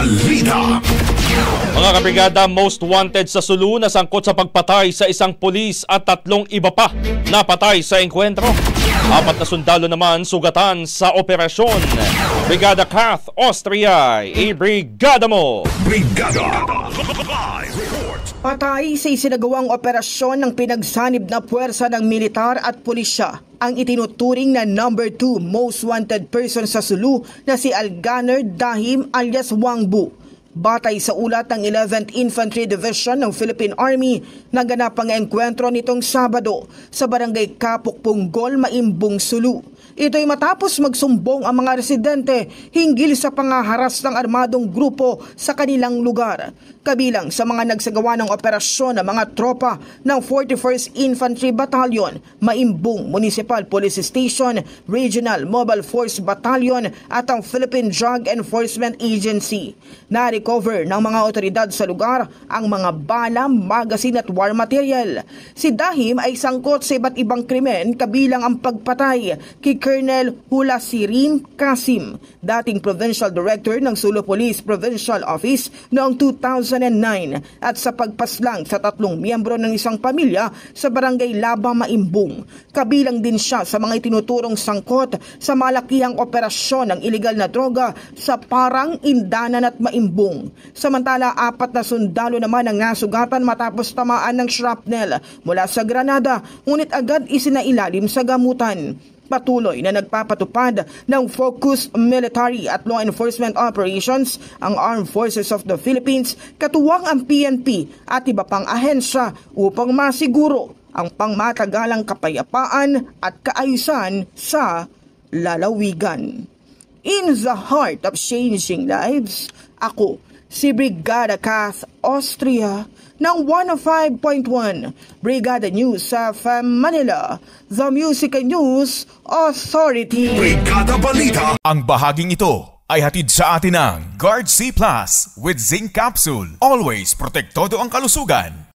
Balita. Mga kabrigada, most wanted sa Sulu na sangkot sa pagpatay sa isang pulis at 3 iba pa napatay sa engkwentro. 4 na sundalo naman sugatan sa operasyon. Brigada Kath, Austria, i-brigada mo! Brigada! Patay sa isinagawang operasyon ng pinagsanib na puwersa ng militar at pulisya ang itinuturing na number 2 most wanted person sa Sulu na si Alganer Dahim alias Wangbu. Batay sa ulat ng 11th Infantry Division ng Philippine Army, naganap ang engkwentro nitong Sabado sa barangay Kapuk Punggol, Maimbong, Sulu. Ito'y matapos magsumbong ang mga residente hinggil sa pangaharas ng armadong grupo sa kanilang lugar. Kabilang sa mga nagsagawa ng operasyon ng mga tropa ng 41st Infantry Battalion, Maimbong Municipal Police Station, Regional Mobile Force Battalion at ang Philippine Drug Enforcement Agency. Na-recover ng mga otoridad sa lugar ang mga bala, magasin at war material. Si Dahim ay sangkot sa iba't ibang krimen kabilang ang pagpatay kay Colonel Hulasirim Kasim, dating Provincial Director ng Sulu Police Provincial Office noong 2009 at sa pagpaslang sa 3 miyembro ng isang pamilya sa Barangay Laba, Maimbong. Kabilang din siya sa mga itinuturong sangkot sa malakihang operasyon ng ilegal na droga sa Parang, Indanan at Maimbong. Samantala, 4 na sundalo naman ang nasugatan matapos tamaan ng shrapnel mula sa granada, ngunit agad isinailalim sa gamutan. Patuloy na nagpapatupad ng focused military at law enforcement operations ang Armed Forces of the Philippines, katuwang ang PNP at iba pang ahensya upang masiguro ang pangmatagalang kapayapaan at kaayusan sa lalawigan. In the heart of changing lives, ako si Brigada Kath, Austria, ng 105.1 Brigada News sa Manila, the Music and News Authority. Brigada Balita. Ang bahaging ito ay hatid sa atin ng Guard C Plus with Zinc Capsule. Always protektado ang kalusugan.